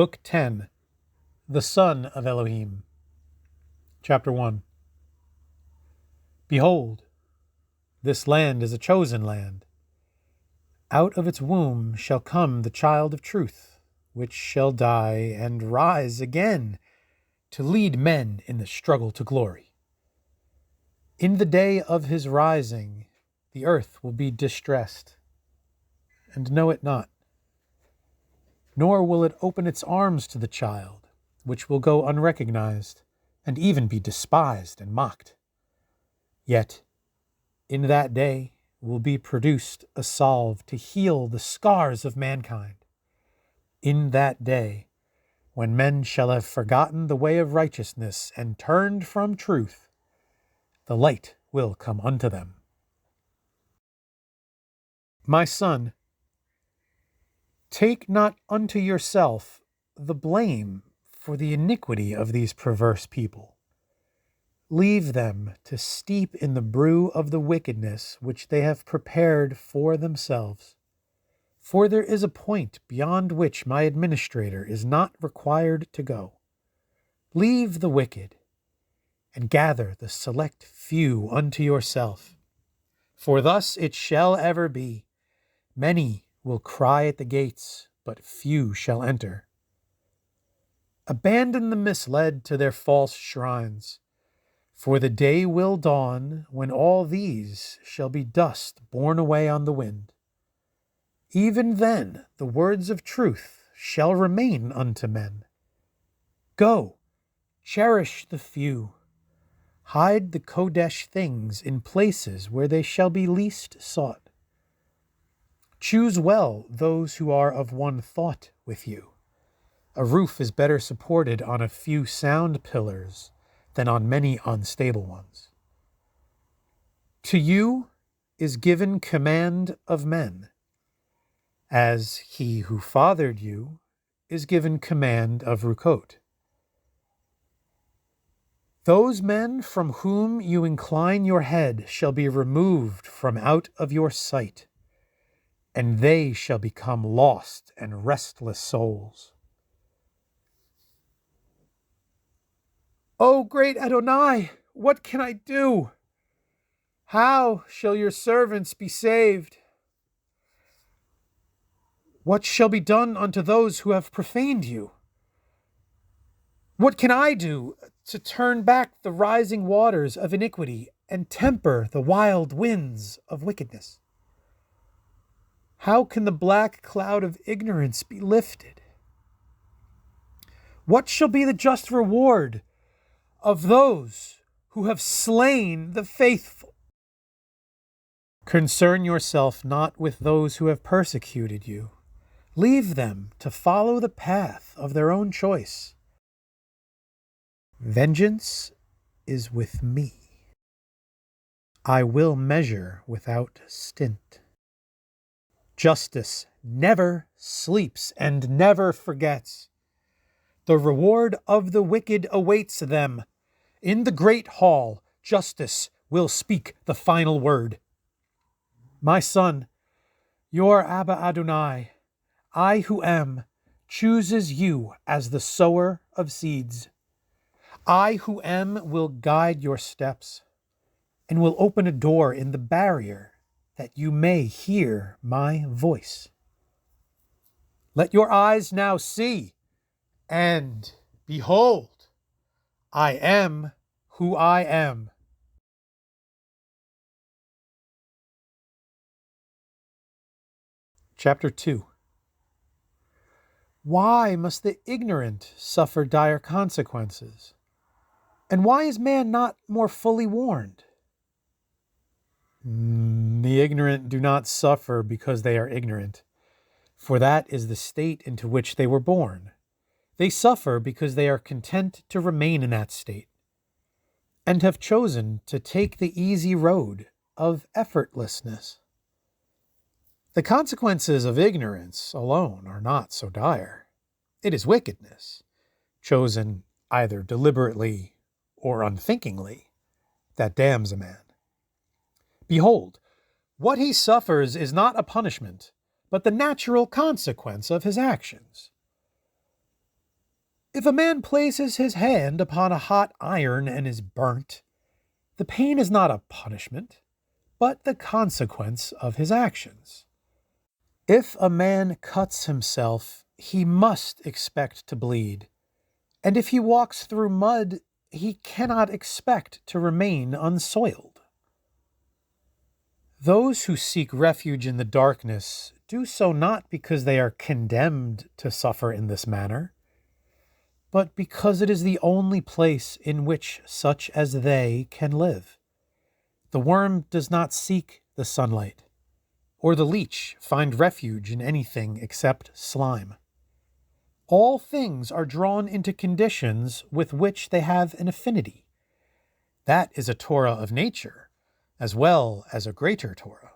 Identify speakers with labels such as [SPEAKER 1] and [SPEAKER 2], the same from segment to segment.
[SPEAKER 1] Book 10, The Son of Elohim. Chapter 1. Behold, this land is a chosen land. Out of its womb shall come the child of truth, which shall die and rise again to lead men in the struggle to glory. In the day of his rising, the earth will be distressed, and know it not. Nor will it open its arms to the child, which will go unrecognized, and even be despised and mocked. Yet, in that day will be produced a salve to heal the scars of mankind. In that day, when men shall have forgotten the way of righteousness and turned from truth, the light will come unto them. My son, take not unto yourself the blame for the iniquity of these perverse people. Leave them to steep in the brew of the wickedness which they have prepared for themselves. For there is a point beyond which my administrator is not required to go. Leave the wicked, and gather the select few unto yourself. For thus it shall ever be. Many will cry at the gates, but few shall enter. Abandon the misled to their false shrines, for the day will dawn when all these shall be dust borne away on the wind. Even then the words of truth shall remain unto men. Go, cherish the few. Hide the Kodesh things in places where they shall be least sought. Choose well those who are of one thought with you. A roof is better supported on a few sound pillars than on many unstable ones. To you is given command of men, as he who fathered you is given command of Rukot. Those men from whom you incline your head shall be removed from out of your sight, and they shall become lost and restless souls. O great Adonai, what can I do? How shall your servants be saved? What shall be done unto those who have profaned you? What can I do to turn back the rising waters of iniquity and temper the wild winds of wickedness? How can the black cloud of ignorance be lifted? What shall be the just reward of those who have slain the faithful? Concern yourself not with those who have persecuted you. Leave them to follow the path of their own choice. Vengeance is with me. I will measure without stint. Justice never sleeps and never forgets. The reward of the wicked awaits them. In the great hall, justice will speak the final word. My son, your Abba Adonai, I who am, chooses you as the sower of seeds. I who am will guide your steps, and will open a door in the barrier that you may hear my voice. Let your eyes now see, and behold, I am who I am. Chapter 2. Why must the ignorant suffer dire consequences? And why is man not more fully warned? The ignorant do not suffer because they are ignorant, for that is the state into which they were born. They suffer because they are content to remain in that state, and have chosen to take the easy road of effortlessness. The consequences of ignorance alone are not so dire. It is wickedness, chosen either deliberately or unthinkingly, that damns a man. Behold, what he suffers is not a punishment, but the natural consequence of his actions. If a man places his hand upon a hot iron and is burnt, the pain is not a punishment, but the consequence of his actions. If a man cuts himself, he must expect to bleed, and if he walks through mud, he cannot expect to remain unsoiled. Those who seek refuge in the darkness do so not because they are condemned to suffer in this manner, but because it is the only place in which such as they can live. The worm does not seek the sunlight, or the leech find refuge in anything except slime. All things are drawn into conditions with which they have an affinity. That is a Torah of nature, as well as a greater Torah.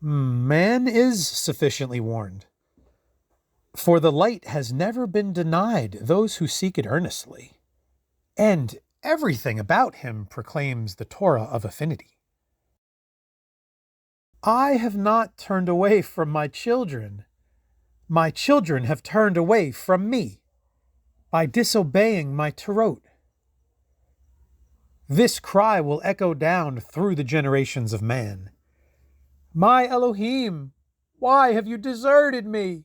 [SPEAKER 1] Man is sufficiently warned, for the light has never been denied those who seek it earnestly, and everything about him proclaims the Torah of affinity. I have not turned away from my children. My children have turned away from me by disobeying my Torot. This cry will echo down through the generations of man. My Elohim, why have you deserted me?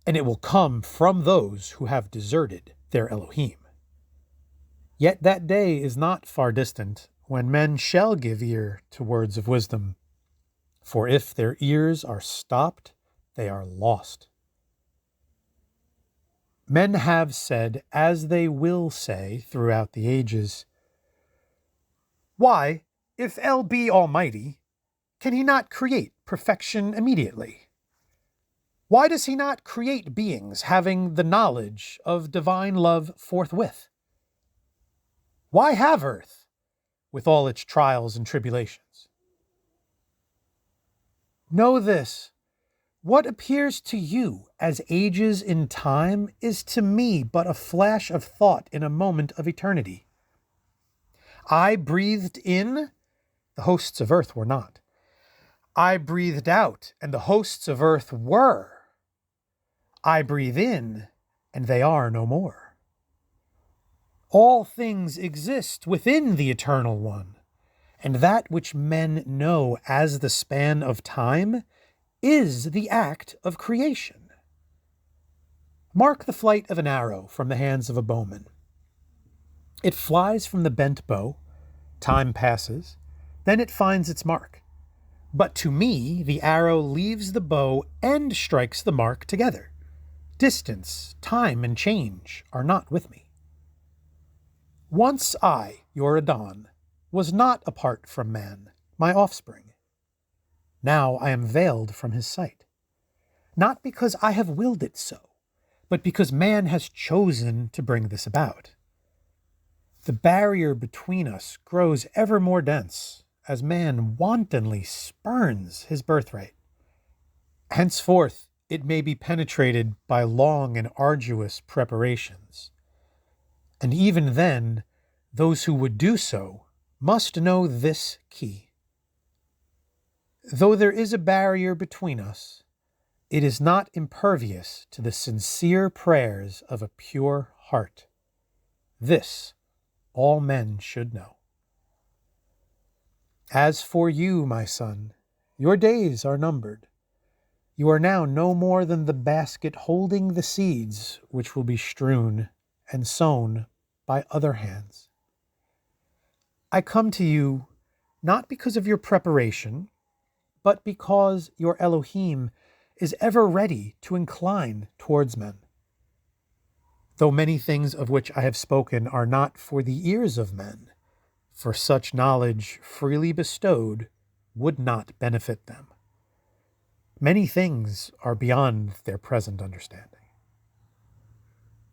[SPEAKER 1] And it will come from those who have deserted their Elohim. Yet that day is not far distant when men shall give ear to words of wisdom. For if their ears are stopped, they are lost. Men have said, as they will say throughout the ages, why, if El be almighty, can he not create perfection immediately? Why does he not create beings having the knowledge of divine love forthwith? Why have earth, with all its trials and tribulations? Know this, what appears to you as ages in time is to me but a flash of thought in a moment of eternity. I breathed in, the hosts of earth were not. I breathed out, and the hosts of earth were. I breathe in, and they are no more. All things exist within the Eternal One, and that which men know as the span of time is the act of creation. Mark the flight of an arrow from the hands of a bowman. It flies from the bent bow, time passes, then it finds its mark. But to me, the arrow leaves the bow and strikes the mark together. Distance, time, and change are not with me. Once I, your Adon, was not apart from man, my offspring. Now I am veiled from his sight. Not because I have willed it so, but because man has chosen to bring this about. The barrier between us grows ever more dense as man wantonly spurns his birthright. Henceforth, it may be penetrated by long and arduous preparations. And even then, those who would do so must know this key. Though there is a barrier between us, it is not impervious to the sincere prayers of a pure heart. This all men should know. As for you, my son, your days are numbered. You are now no more than the basket holding the seeds which will be strewn and sown by other hands. I come to you not because of your preparation, but because your Elohim is ever ready to incline towards men. Though many things of which I have spoken are not for the ears of men, for such knowledge freely bestowed would not benefit them. Many things are beyond their present understanding.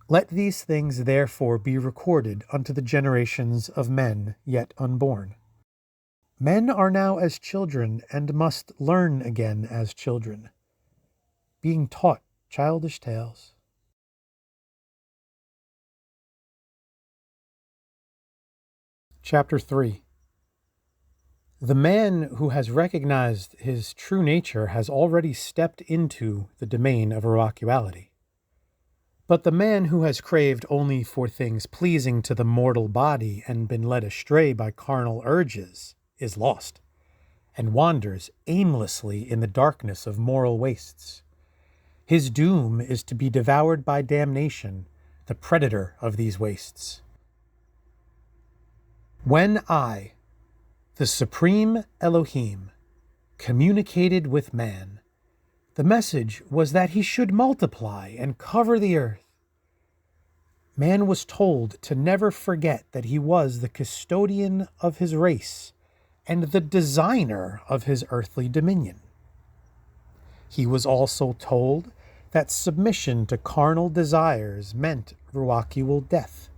[SPEAKER 1] Let these things therefore be recorded unto the generations of men yet unborn. Men are now as children and must learn again as children, being taught childish tales. Chapter 3. The man who has recognized his true nature has already stepped into the domain of oracuality. But the man who has craved only for things pleasing to the mortal body and been led astray by carnal urges is lost, and wanders aimlessly in the darkness of moral wastes. His doom is to be devoured by damnation, the predator of these wastes. When I, the Supreme Elohim, communicated with man, the message was that he should multiply and cover the earth. Man was told to never forget that he was the custodian of his race and the designer of his earthly dominion. He was also told that submission to carnal desires meant ruachual death,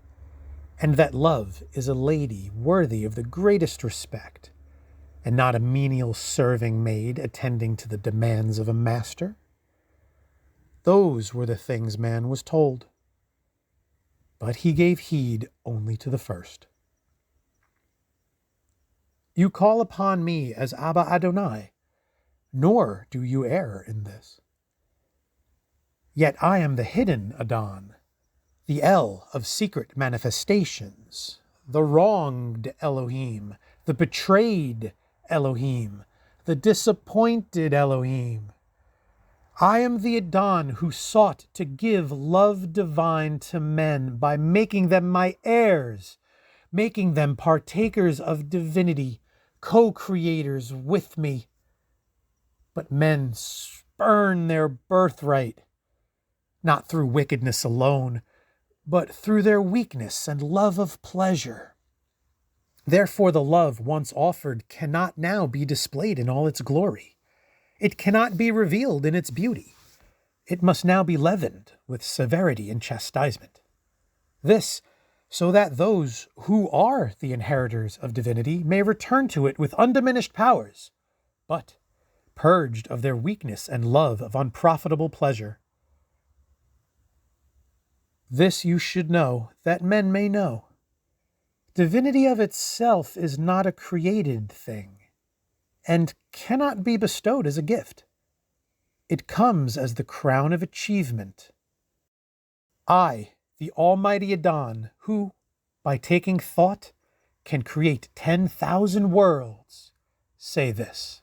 [SPEAKER 1] and that love is a lady worthy of the greatest respect, and not a menial serving maid attending to the demands of a master. Those were the things man was told. But he gave heed only to the first. You call upon me as Abba Adonai, nor do you err in this. Yet I am the hidden Adon, the El of secret manifestations, the wronged Elohim, the betrayed Elohim, the disappointed Elohim. I am the Adon who sought to give love divine to men by making them my heirs, making them partakers of divinity, co-creators with me. But men spurn their birthright, not through wickedness alone, but through their weakness and love of pleasure. Therefore the love once offered cannot now be displayed in all its glory. It cannot be revealed in its beauty. It must now be leavened with severity and chastisement. This, so that those who are the inheritors of divinity may return to it with undiminished powers, but purged of their weakness and love of unprofitable pleasure. This you should know, that men may know. Divinity of itself is not a created thing, and cannot be bestowed as a gift. It comes as the crown of achievement. I, the Almighty Adon, who, by taking thought, can create 10,000 worlds, say this.